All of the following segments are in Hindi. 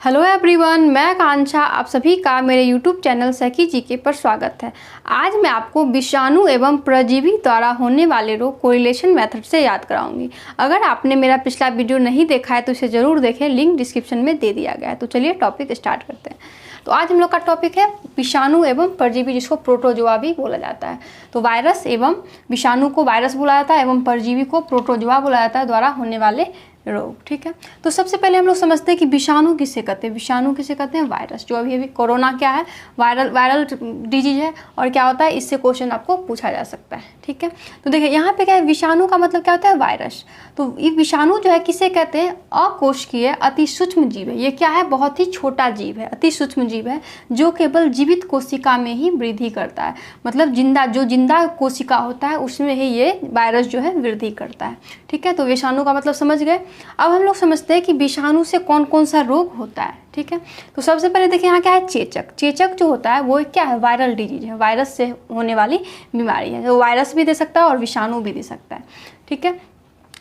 हेलो एवरीवन, मैं आकांक्षा आप सभी का मेरे यूट्यूब चैनल सखी जीके पर स्वागत है। आज मैं आपको विषाणु एवं परजीवी द्वारा होने वाले रोग कोरिलेशन मेथड से याद कराऊंगी। अगर आपने मेरा पिछला वीडियो नहीं देखा है तो इसे ज़रूर देखें, लिंक डिस्क्रिप्शन में दे दिया गया है। तो चलिए टॉपिक स्टार्ट करते हैं। तो आज हम लोग का टॉपिक है विषाणु एवं परजीवी, जिसको प्रोटोजोआ भी बोला जाता है। तो वायरस एवं विषाणु को वायरस बोला जाता है एवं परजीवी को प्रोटोजोआ बोला जाता है द्वारा होने वाले रोग। ठीक है, तो सबसे पहले हम लोग समझते हैं कि विषाणु किसे कहते हैं। विषाणु किसे कहते हैं? वायरस। जो अभी कोरोना क्या है, वायरल डिजीज है। और क्या होता है, इससे क्वेश्चन आपको पूछा जा सकता है। ठीक है, तो देखिए यहाँ पे क्या है, विषाणु का मतलब क्या होता है? वायरस। तो ये विषाणु जो है किसे कहते हैं? अकोशिकीय अति सूक्ष्म जीव है। ये क्या है? बहुत ही छोटा जीव है, अति सूक्ष्म जीव है, जो केवल जीवित कोशिका में ही वृद्धि करता है। मतलब जिंदा कोशिका होता है उसमें ही ये वायरस जो है वृद्धि करता है। ठीक है, तो विषाणु का मतलब समझ गए। अब हम लोग समझते हैं कि विषाणु से कौन कौन सा रोग होता है। ठीक है, तो सबसे पहले देखिए यहाँ क्या है, चेचक। चेचक जो होता है वो क्या है? वायरल डिजीज है, वायरस से होने वाली बीमारी है। तो वायरस भी दे सकता है और विषाणु भी दे सकता है। ठीक है,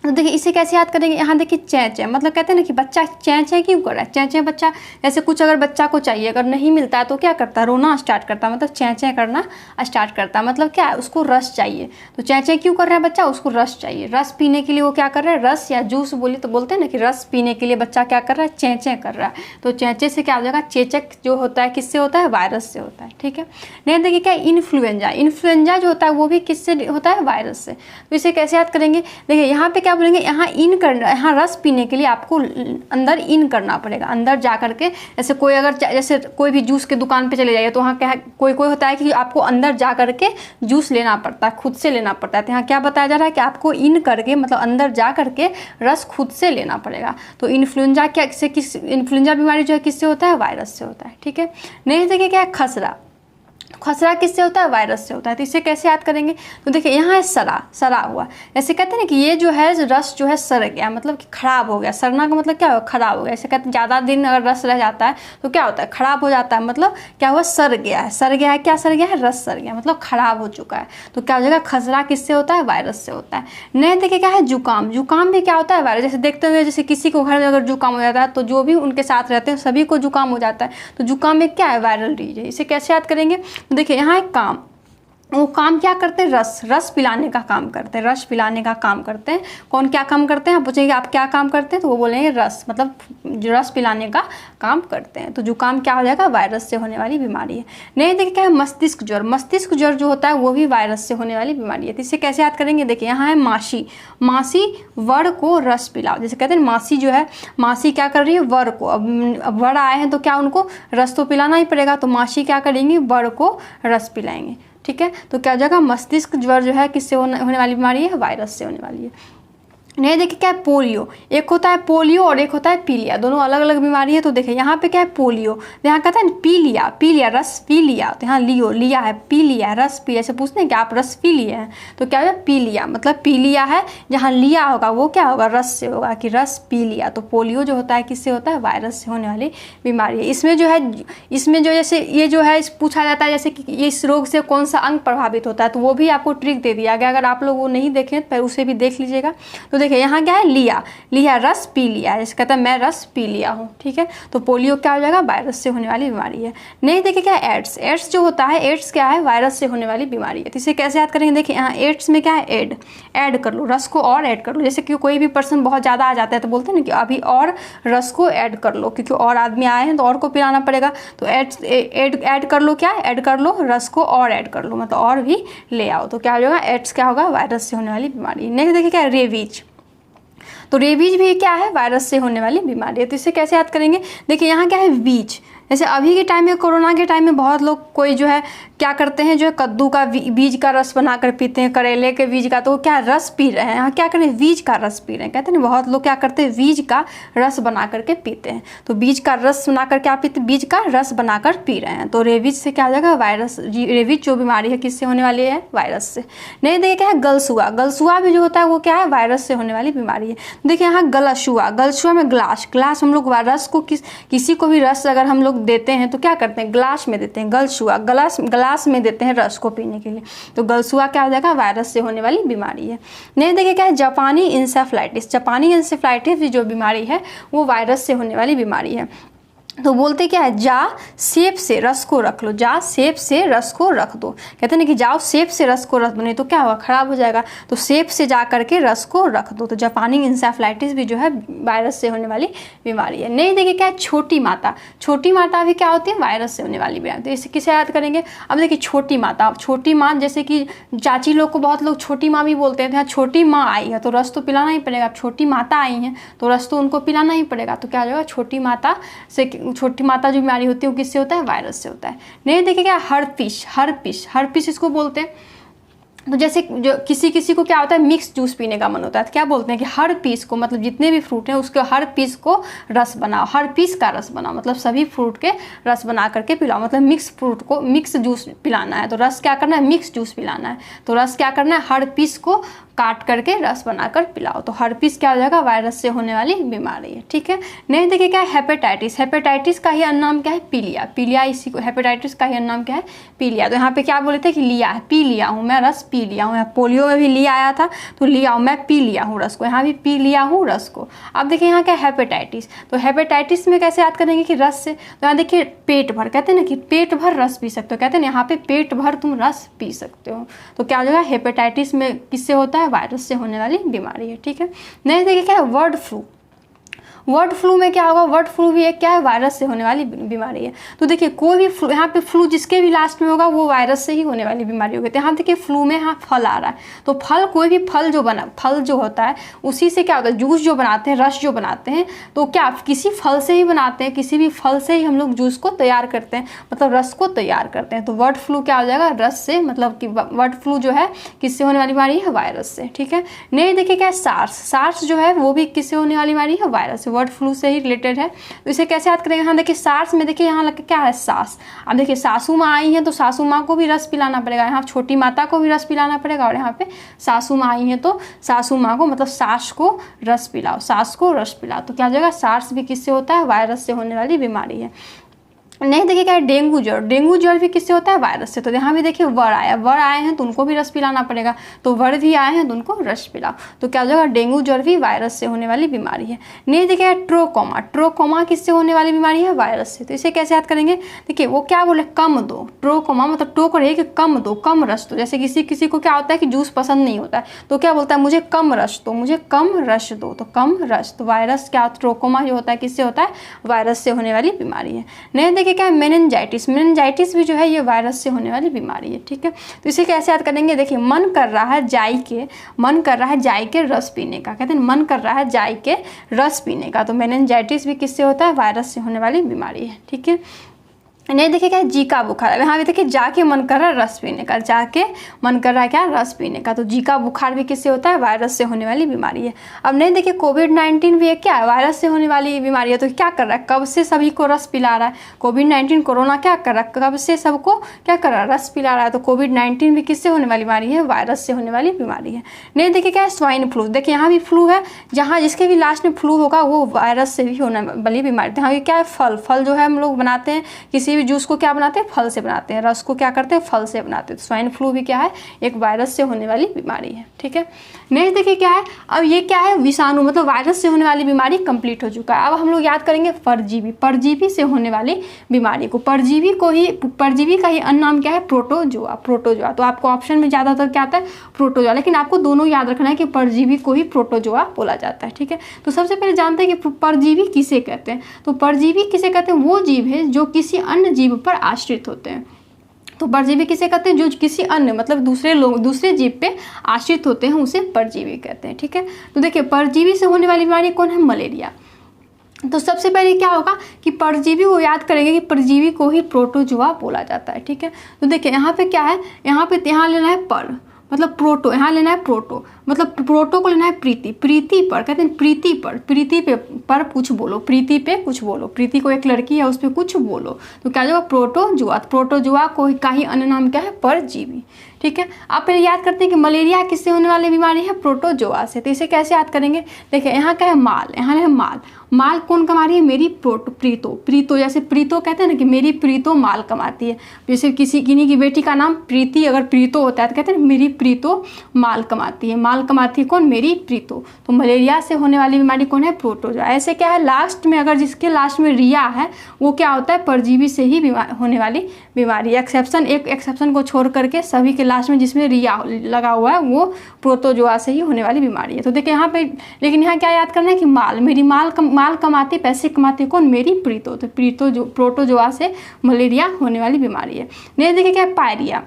तो देखिए इसे कैसे याद करेंगे। यहाँ देखिए चैं, मतलब कहते हैं ना कि बच्चा चैं क्यों कर रहा है? चैं बच्चा, जैसे कुछ अगर बच्चा को चाहिए, अगर नहीं मिलता है तो क्या करता है? रोना स्टार्ट करता है, मतलब चैं करना स्टार्ट करता है। मतलब क्या है? उसको रस चाहिए। तो चैं क्यों कर रहा है बच्चा? उसको रस चाहिए। रस पीने के लिए वो क्या कर रहा है? रस या जूस बोलते हैं ना कि रस पीने के लिए बच्चा क्या कर रहा है? चैं कर रहा है। तो चैं से क्या हो जाएगा? चेचक जो होता है किससे होता है? वायरस से होता है। ठीक है, नहीं देखिए क्या, इन्फ्लुएंजा। इन्फ्लुएंजा जो होता है वो भी किससे होता है? वायरस से। तो इसे कैसे याद करेंगे? देखिए यहाँ पे क्या बोलेंगे, यहाँ इन करना, यहाँ रस पीने के लिए आपको अंदर इन करना पड़ेगा। अंदर जा करके, जैसे कोई अगर जैसे कोई भी जूस के दुकान पे चले जाइए तो वहाँ क्या है, कोई होता है कि आपको अंदर जा करके जूस लेना पड़ता है, खुद से लेना पड़ता है। तो यहाँ क्या बताया जा रहा है कि आपको इन करके, मतलब अंदर जा करके रस खुद से लेना पड़ेगा। तो इन्फ्लुएंजा इन्फ्लुएंजा बीमारी जो है किससे होता है? वायरस से होता है। ठीक है, नेक्स्ट देखिए क्या है, खसरा। खसरा किससे होता है? वायरस से होता है। तो इसे कैसे याद करेंगे? तो देखिए यहाँ है सरा हुआ। ऐसे कहते हैं ना कि ये जो है रस जो है सड़ गया, मतलब कि खराब हो गया। सड़ना का मतलब क्या हो? खराब हो गया। ऐसे कहते हैं ज़्यादा दिन अगर रस रह जाता है तो क्या होता है? खराब हो जाता है। मतलब क्या हुआ? सड़ गया है। सड़ गया है, क्या सड़ गया है? रस सड़ गया, मतलब खराब हो चुका है। तो क्या हो जाएगा? खसरा किससे होता है? वायरस से होता है। नहीं देखिए क्या है, जुकाम। जुकाम भी क्या होता है? वायरस। जैसे देखते हुए, जैसे किसी को घर में अगर जुकाम हो जाता है तो जो भी उनके साथ रहते हैं सभी को जुकाम हो जाता है। तो जुकाम में क्या है? वायरल डिजीज है। इसे कैसे याद करेंगे? तो देखिए यहाँ एक काम, वो काम क्या करते हैं? रस पिलाने का काम करते हैं। रस पिलाने का काम करते हैं। कौन क्या काम करते हैं? आप पूछेंगे आप क्या काम करते हैं तो वो बोलेंगे रस, मतलब जो रस पिलाने का काम करते हैं। तो जुकाम क्या हो जाएगा? वायरस से होने वाली बीमारी है। नहीं देखिए क्या है, मस्तिष्क ज्वर। मस्तिष्क ज्वर जो होता है वो भी वायरस से होने वाली बीमारी है। तो इसे कैसे याद करेंगे? देखिए यहाँ है मासी। मासी वर को रस पिलाओ। जैसे कहते हैं मासी जो है, मासी क्या कर रही है? वर को, अब वर आए हैं तो क्या उनको रस तो पिलाना ही पड़ेगा। तो मासी क्या करेंगी? वर को रस पिलाएंगे। ठीक है, तो क्या हो जाएगा? मस्तिष्क ज्वर जो है किससे होने वाली बीमारी है? वायरस से होने वाली है। नहीं देखिए क्या है, पोलियो। एक होता है पोलियो और एक होता है पीलिया, दोनों अलग अलग बीमारी है। तो देखिए यहाँ पे क्या है, पोलियो। यहाँ कहता है ना पीलिया, रस पी लिया। तो यहाँ लिया है, पी लिया, रस पी लिया। ऐसे पूछते हैं कि आप रस पी लिए हैं तो क्या है? पी लिया, मतलब पी लिया है। जहाँ लिया होगा वो क्या होगा? रस से होगा, कि रस पी लिया। तो पोलियो जो होता है किससे होता है? वायरस से होने वाली बीमारी है। इसमें जो जैसे ये जो है पूछा जाता है जैसे कि इस रोग से कौन सा अंग प्रभावित होता है, तो वो भी आपको ट्रिक दे दिया गया। अगर आप लोग वो नहीं देखें तो उसे भी देख लीजिएगा। तो देखिए यहाँ क्या है, लिया रस पी लिया, जैसे कहता है मैं रस पी लिया हूँ। ठीक है, तो पोलियो क्या हो जाएगा? वायरस से होने वाली बीमारी है। नहीं देखिए क्या है, एड्स जो होता है, एड्स क्या है? वायरस से होने वाली बीमारी है। तो इसे कैसे याद करेंगे? देखिए यहाँ एड्स में क्या है, ऐड कर लो, रस को और ऐड कर लो। जैसे कि कोई भी पर्सन बहुत ज़्यादा आ जाता है तो बोलते हैं ना कि अभी और रस को ऐड कर लो, क्योंकि और आदमी आए हैं तो और को पिलाना पड़ेगा। तो ऐड कर लो, क्या ऐड कर लो? रस को और ऐड कर लो, मतलब और भी ले आओ। तो क्या हो जाएगा? एड्स क्या होगा? वायरस से होने वाली बीमारी। नेक्स्ट देखिए क्या है, रेबीज। तो रेबीज भी क्या है? वायरस से होने वाली बीमारी है। तो इसे कैसे याद करेंगे? देखिए यहाँ क्या है, बीज। जैसे अभी के टाइम में, कोरोना के टाइम में बहुत लोग कोई जो है क्या करते हैं, जो है कद्दू का बीज का रस बनाकर पीते हैं, करेले के बीज का। तो क्या रस पी रहे हैं, यहाँ क्या करें? बीज का रस पी रहे हैं। कहते हैं ना बहुत लोग क्या करते हैं, बीज का रस बना करके पीते हैं। तो बीज का रस बनाकर क्या पीते? बीज का रस बनाकर पी रहे हैं। तो रेबीज से क्या हो जाएगा? वायरस। रेबीज जो बीमारी है किससे होने वाली है? वायरस से। नहीं देखिए क्या है, गलसुआ भी जो होता है वो क्या है? वायरस से होने वाली बीमारी है। देखिए यहाँ गलसुआ में ग्लास हम लोग रस को किसी को भी रस अगर हम लोग देते हैं तो क्या करते हैं? ग्लास में देते हैं। गलसुआ ग्लास में देते हैं रस को पीने के लिए। तो गलसुआ क्या हो जाएगा? वायरस से होने वाली बीमारी है। नहीं देखिए क्या है, जापानी इंसेफ्लाइटिस जो बीमारी है वो वायरस से होने वाली बीमारी है। तो बोलते क्या है, जा सेब से रस को रख लो, जा सेब से रस को रख दो। कहते हैं ना कि जाओ सेब से रस को रख दो, नहीं तो क्या होगा, खराब हो जाएगा। तो सेब से जा करके रस को रख दो। तो जापानी इंसेफ्लाइटिस भी जो है वायरस से होने वाली बीमारी है। नहीं देखिए क्या है, छोटी माता, छोटी माता भी क्या होती है, वायरस से होने वाली बीमारी। तो इसे किसे याद करेंगे, अब देखिए छोटी माता, छोटी माँ जैसे कि चाची लोग को बहुत लोग छोटी माँ भी बोलते हैं। छोटी माँ आई है तो रस तो पिलाना ही पड़ेगा। छोटी माता आई हैं तो रस तो उनको पिलाना ही पड़ेगा। तो क्या हो जाएगा, छोटी माता से, छोटी माता जो बीमारी होती है वो किससे होता है, वायरस से होता है। नहीं देखिए क्या, हर्पिस, हर्पिस, हर्पिस इसको बोलते हैं। तो जैसे जो किसी को क्या होता है, मिक्स जूस पीने का मन होता है, तो क्या बोलते हैं कि हर पीस को, मतलब जितने भी फ्रूट हैं उसके हर पीस को रस बनाओ, हर पीस का रस बनाओ, मतलब सभी फ्रूट के रस बना करके पिलाओ। मतलब मिक्स फ्रूट को मिक्स जूस पिलाना है, तो रस क्या करना है, मिक्स जूस पिलाना है। तो रस क्या करना है, हर पीस को काट करके रस बनाकर पिलाओ। तो हर्पिस क्या हो जाएगा, वायरस से होने वाली बीमारी है। ठीक है। नहीं देखिए क्या है, हेपेटाइटिस, हेपेटाइटिस का ही अन्य नाम क्या है, पीलिया, पीलिया इसी को, हेपेटाइटिस का ही अन्य नाम क्या है, पीलिया। तो यहाँ पे क्या बोले थे कि लिया है, पी लिया हूँ मैं, रस पी लिया हूँ। यहाँ पोलियो में भी लिया आया था तो लिया हूँ मैं, पी लिया हूँ रस को, यहाँ भी पी लिया हूँ रस को। अब देखिए यहाँ क्या हेपेटाइटिस, तो हेपेटाइटिस में कैसे याद करेंगे कि रस से। तो यहाँ देखिए पेट भर, कहते हैं ना कि पेट भर रस पी सकते हो, कहते हैं ना यहाँ पे पेट भर तुम रस पी सकते हो। तो क्या हो जाएगा, हेपेटाइटिस में किससे होता है, वायरस से होने वाली बीमारी है। ठीक है। नहीं देखिए क्या है, बर्ड फ्लू, बर्ड फ्लू में क्या होगा, बर्ड फ्लू भी एक क्या है, वायरस से होने वाली बीमारी है। तो देखिए कोई भी फ्लू, यहाँ पे फ्लू जिसके भी लास्ट में होगा वो वायरस से ही होने वाली बीमारी होगी। तो यहाँ देखिए फ्लू में यहाँ फल आ रहा है, तो फल, कोई भी फल जो बना, फल जो होता है उसी से क्या होता है, जूस जो बनाते हैं, रस जो बनाते हैं, तो क्या किसी फल से ही बनाते हैं, किसी भी फल से ही हम लोग जूस को तैयार करते हैं, मतलब रस को तैयार करते हैं। तो बर्ड फ्लू क्या हो जाएगा, रस से, मतलब कि बर्ड फ्लू जो है किससे होने वाली बीमारी है, वायरस से। ठीक है। नहीं देखिए क्या, सार्स, सार्स जो है वो भी किससे होने वाली बीमारी है, वायरस से, बर्ड फ्लू से ही रिलेटेड है। तो इसे कैसे याद करेंगे, हाँ देखिए सार्स में देखिए यहाँ लग क्या है, सास। अब देखिए सासू माँ आई हैं तो सासू माँ को भी रस पिलाना पड़ेगा, यहाँ छोटी माता को भी रस पिलाना पड़ेगा, और यहाँ पे सासू माँ आई हैं तो सासू माँ को, मतलब सास को रस पिलाओ, सास को रस पिलाओ। तो क्या हो जाएगा, सार्स भी किससे होता है, वायरस से होने वाली बीमारी है। नहीं देखिए क्या है, डेंगू ज्वर, डेंगू ज्वर भी किससे होता है, वायरस से। तो यहाँ भी देखिए वर आया, वर आए हैं तो उनको भी रस पिलाना पड़ेगा, तो वर भी आए हैं तो उनको रस पिलाओ। तो क्या हो जाएगा, डेंगू ज्वर भी वायरस से होने वाली बीमारी है। नहीं देखिए ट्रोकोमा, ट्रोकोमा किससे होने वाली बीमारी है, वायरस से। तो इसे कैसे याद करेंगे, देखिए वो क्या बोले, कम दो, ट्रोकोमा मतलब टोक रही है कि कम दो, कम रस दो। जैसे किसी को क्या होता है कि जूस पसंद नहीं होता है तो क्या बोलता है, मुझे कम रस दो, मुझे कम रस दो, तो कम रस। तो वायरस क्या, ट्रोकोमा जो होता है किससे होता है, वायरस से होने वाली बीमारी है। नहीं देखिए क्या है, मेनिनजाइटिस, मेनिनजाइटिस भी जो है ये वायरस से होने वाली बीमारी है। ठीक है। तो इसे कैसे याद करेंगे, देखिए मन कर रहा है जाई के, मन कर रहा है जाई के रस पीने का, कहते हैं मन कर रहा है जाई के रस पीने का। तो मेनिनजाइटिस भी किससे होता है, वायरस से होने वाली बीमारी है। ठीक है। नहीं देखिए क्या, जीका बुखार, यहाँ भी देखिए जाके मन कर रहा है रस पीने का, जाके मन कर रहा है क्या, रस पीने का। तो जीका बुखार भी किससे होता है, वायरस से होने वाली बीमारी है। अब नहीं देखिए कोविड-19 भी एक क्या है, वायरस से होने वाली बीमारी है। तो क्या कर रहा है, कब से सभी को रस पिला रहा है, कोविड-19 कोरोना क्या कर रहा है, कब से सबको क्या कर रहा है, रस पिला रहा है। तो कोविड-19 भी किससे होने वाली बीमारी है, वायरस से होने वाली बीमारी है। नहीं देखिए क्या है, स्वाइन फ्लू, देखिए यहाँ भी फ्लू है, जहाँ जिसके भी लास्ट में फ्लू होगा वो वायरस से भी होने वाली बीमारी। तो यहाँ भी क्या है, फल, फल जो है हम लोग बनाते हैं, किसी जूस को क्या बनाते हैं, फल से बनाते हैं, रस को क्या करते हैं, फल से बनाते हैं। तो स्वाइन फ्लू भी क्या है, एक वायरस से होने वाली बीमारी है। ठीक है। नेक्स्ट देखिए क्या है, अब ये क्या है, विषाणु, मतलब वायरस से होने वाली बीमारी कंप्लीट हो चुका है। अब हम लोग याद करेंगे परजीवी, परजीवी से होने वाली बीमारी को, परजीवी को ही, परजीवी का ही अन्य नाम क्या है, प्रोटोजोआ, प्रोटोजोआ। तो आपको ऑप्शन में ज़्यादातर क्या आता है, प्रोटोजोआ, लेकिन आपको दोनों याद रखना है कि परजीवी को ही प्रोटोजोआ बोला जाता है। ठीक है। तो सबसे पहले जानते हैं कि परजीवी किसे कहते हैं। तो परजीवी किसे कहते हैं, वो जीव है जो किसी अन्य जीव पर आश्रित होते हैं। तो परजीवी किसे कहते हैं, जो किसी अन्य, मतलब दूसरे जीव पे आश्रित होते हैं, उसे परजीवी कहते हैं। ठीक है। तो देखिए परजीवी से होने वाली बीमारी कौन है, मलेरिया। तो सबसे पहले क्या होगा कि परजीवी को याद करेंगे कि परजीवी को ही प्रोटोजोआ बोला जाता है। ठीक है। तो देखिए यहाँ पे क्या है, यहाँ लेना है पर, मतलब प्रोटो, यहाँ लेना है प्रोटो, मतलब प्रोटो को लेना है प्रीति, प्रीति पर, कहते हैं प्रीति पर, प्रीति पे पर कुछ बोलो, प्रीति पे कुछ बोलो, प्रीति को एक लड़की है उस पर कुछ बोलो। तो क्या होगा, प्रोटोजोआ। प्रोटोजोआ को का ही अन्य नाम क्या है, परजीवी। ठीक है। आप पहले याद करते हैं कि मलेरिया किससे होने वाली बीमारी है, प्रोटोजोआ से। तो इसे कैसे याद करेंगे, देखिए यहाँ क्या है माल, यहाँ है माल। माल कौन कमा रही है, मेरी प्रीतो। प्रीतो जैसे प्रीतो कहते हैं ना कि मेरी प्रीतो माल कमाती है। जैसे किन्हीं की बेटी का नाम प्रीति अगर प्रीतो होता है तो कहते हैं मेरी प्रीतो माल कमाती है। माल कमाती है कौन, मेरी प्रीतो। तो मलेरिया से होने वाली बीमारी कौन है, प्रोटोजोआ। ऐसे क्या है लास्ट में अगर जिसके लास्ट में रिया है वो क्या होता है, परजीवी से ही होने वाली बीमारी। एक्सेप्शन, एक एक्सेप्शन को छोड़ करके सभी के लास्ट में जिसमें रिया लगा हुआ है वो प्रोटोजोआ से ही होने वाली बीमारी है। तो देखिए यहाँ पे, लेकिन यहाँ क्या याद करना है कि माल, मेरी माल कमाती, पैसे कमाती कौन, मेरी प्रीतो। तो प्रोटोजोआ से मलेरिया होने वाली बीमारी है। नहीं देखिए क्या है पायरिया।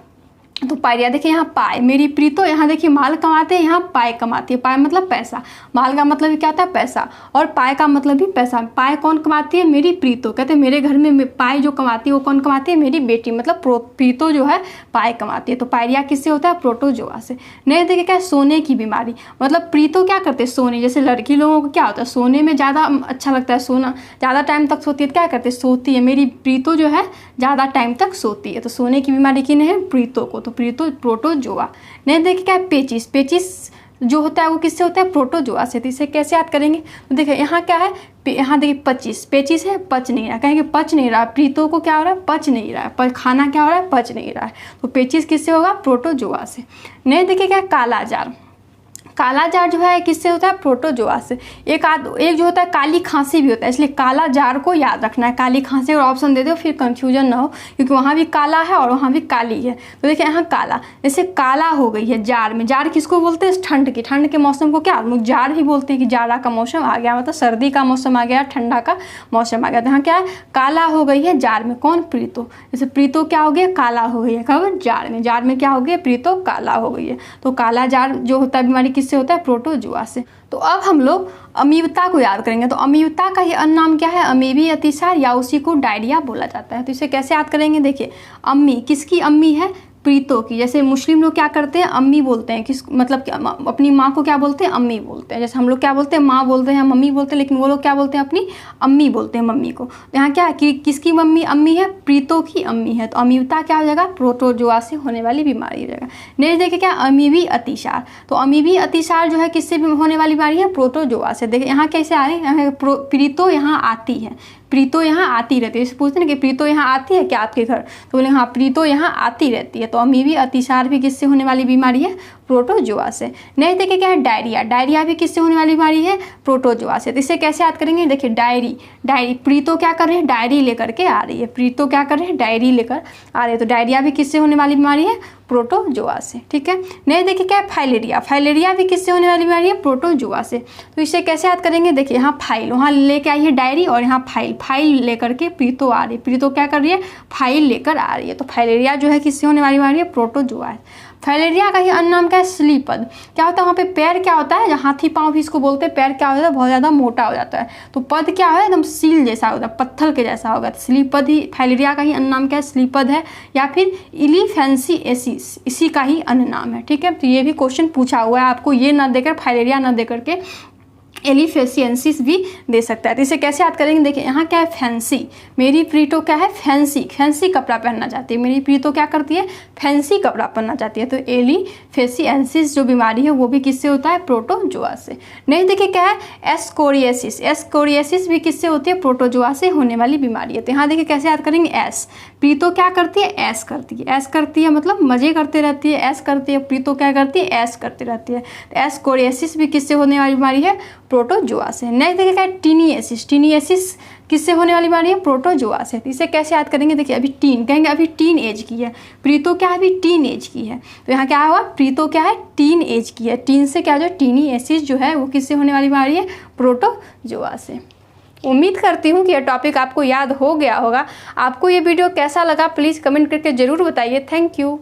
तो पायरिया देखिए यहाँ पाए, मेरी प्रीतो, यहाँ देखिए माल कमाते हैं, यहाँ पाए कमाती है। पाए मतलब पैसा, माल का मतलब क्या होता है पैसा, और पाए का मतलब भी पैसा। पाए कौन कमाती है, मेरी प्रीतो। कहते हैं मेरे घर में पाए जो कमाती है वो कौन कमाती है, मेरी बेटी। मतलब प्रीतो जो है पाए कमाती है। तो पायरिया किससे होता है, प्रोटोजोआ से। नहीं देखिए क्या है सोने की बीमारी। मतलब प्रीतो क्या करते हैं, सोने, जैसे लड़की लोगों को क्या होता है सोने में ज़्यादा अच्छा लगता है सोना, ज़्यादा टाइम तक सोती है तो क्या करते हैं सोती है। मेरी प्रीतो जो है ज़्यादा टाइम तक सोती है। तो सोने की बीमारी किन्हें है, प्रीतो को। तो प्रोटोजोआ। नहीं देखिए क्या है पेचिस। पेचिस जो होता है वो किससे होता है, प्रोटोजोआ से। तो इसे कैसे याद करेंगे, तो देखिए यहाँ क्या है, यहाँ देखिए 25 पेचिस है, पच नहीं रहा, कहेंगे पच नहीं रहा, प्रीतो को क्या हो रहा है, पच नहीं रहा है, खाना क्या हो रहा है, पच नहीं रहा है। तो पेचिस किससे होगा, प्रोटोजोआ से। नहीं देखिए क्या काला जार। काला जार जो है किससे होता है, प्रोटोजोआ से। एक जो होता है काली खांसी भी होता है, इसलिए काला जार को याद रखना है। काली खांसी और ऑप्शन दे दो फिर कंफ्यूजन ना हो, क्योंकि वहाँ भी काला है और वहाँ भी काली है। तो देखिए यहाँ काला, जैसे काला हो गई है जार में। जार किसको बोलते हैं, ठंड की। ठंड के मौसम को क्या हम लोग जार ही बोलते हैं कि जाड़ा का मौसम आ गया, मतलब सर्दी का मौसम आ गया, ठंडा का मौसम आ गया। तो यहाँ क्या है, काला हो गई है जार में कौन, प्रीतो। जैसे प्रीतो क्या हो गया, काला हो गई है कब, जार में। जार में क्या हो गया, प्रीतो काला हो गई है। तो काला जार जो होता है बीमारी किससे होता है, प्रोटोजोआ से। तो अब हम लोग अमीबता को याद करेंगे। तो अमीबता का ही अन्य नाम क्या है, अमीबी अतिसार, या उसी को डायरिया बोला जाता है। तो इसे कैसे याद करेंगे, देखिए अम्मी किसकी अम्मी है, प्रीतो की। जैसे मुस्लिम लोग क्या करते हैं, अम्मी बोलते हैं, किस मतलब अपनी माँ को क्या बोलते हैं, अम्मी बोलते हैं। जैसे हम लोग क्या बोलते हैं, माँ बोलते हैं, मम्मी बोलते हैं, लेकिन वो लोग क्या बोलते हैं, अपनी अम्मी बोलते हैं मम्मी को। तो यहाँ क्या है कि किसकी मम्मी अम्मी है, प्रीतो की अम्मी है। तो अमीबता क्या हो जाएगा, प्रोटोजोआ से होने वाली बीमारी हो जाएगा। नेक्स्ट देखिए क्या, अमीबी अतिसार। तो अमीबी अतिसार जो है किससे होने वाली बीमारी है, प्रोटोजोआ से। देखिए यहाँ कैसे आ रही है, प्रीतो यहाँ आती है, प्रीतो यहाँ आती रहती है। जैसे पूछते हैं कि प्रीतो यहाँ आती है क्या आपके घर, तो बोले हाँ प्रीतो यहाँ आती रहती है। तो अमीबी अतिसार भी किससे होने वाली बीमारी है, प्रोटोजोआ से। नहीं देखिए क्या है, डायरिया। डायरिया भी किससे होने वाली बीमारी है, प्रोटोजोआ से। तो इसे कैसे याद करेंगे, देखिए डायरी प्रीतो क्या कर रहे हैं, डायरी लेकर के आ रही है। प्रीतो क्या कर रहे हैं, डायरी लेकर आ रही है। तो डायरिया भी किससे होने वाली बीमारी है, प्रोटोजोआ से। ठीक है। नहीं देखिए क्या है, फाइलेरिया। फाइलेरिया भी किससे होने वाली बीमारी है, प्रोटोजोआ से। तो इसे कैसे याद करेंगे, देखिए यहाँ फाइल, वहाँ लेके आई है डायरी, और यहाँ फाइल लेकर के प्रीतो आ रही है। प्रीतो क्या कर रही है, फाइल लेकर आ रही है। तो फाइलेरिया जो है किससे होने वाली बीमारी है, प्रोटोजोआ है। फाइलेरिया का ही अन्य नाम क्या है, स्लीपद। क्या होता है वहाँ पे, पैर क्या होता है, हाथी पाँव भी इसको बोलते हैं। पैर क्या होता है, बहुत ज़्यादा मोटा हो जाता है। तो पद क्या है, एकदम सील जैसा होता है, पत्थर के जैसा होगा। तो स्लीपद ही फाइलेरिया का ही अन्य नाम क्या है, स्लीपद है, या फिर इलीफेंसिएसिस इसी का ही अन्य नाम है। ठीक है। तो ये भी क्वेश्चन पूछा हुआ है आपको, ये ना देकर फाइलेरिया ना देकर के एलिफेसियंसिस भी दे सकता है। तो इसे कैसे याद करेंगे, देखिए यहाँ क्या है, फैंसी। मेरी प्रीतो क्या है, फैंसी कपड़ा पहनना चाहती है। मेरी प्रीतो क्या करती है, फैंसी कपड़ा पहनना चाहती है। तो एलिफेसियंसिस जो बीमारी है वो भी किससे होता है, प्रोटोजोआ से। नहीं देखिए क्या है, एस्कोरियासिस। एस्कोरियासिस भी किससे होती है, प्रोटोजोआ से होने वाली बीमारी है। तो यहाँ देखिए कैसे याद करेंगे, एस। प्रीतो क्या करती है, ऐश करती है। ऐश करती है मतलब मजे करते रहती है, ऐश करती है। प्रीतो क्या करती है, ऐश करती रहती है। तो एस्कोरियासिस भी किससे होने वाली बीमारी है, प्रोटोजोआ से। नेक्स्ट देखिए क्या है, टीनियासिस। टीनियासिस किससे होने वाली बीमारी है, प्रोटोजोआ से। तो इसे कैसे याद करेंगे, देखिए अभी कहेंगे अभी टीन एज की है। प्रीतो क्या है, अभी टीन एज की है। तो यहाँ क्या हुआ, प्रीतो क्या है, टीन एज की है। टीन से क्या जो टीनियासिस जो है वो किससे होने वाली बीमारी है, प्रोटोजोआ से। उम्मीद करती हूँ कि यह टॉपिक आपको याद हो गया होगा। आपको ये वीडियो कैसा लगा प्लीज़ कमेंट करके ज़रूर बताइए। Thank you.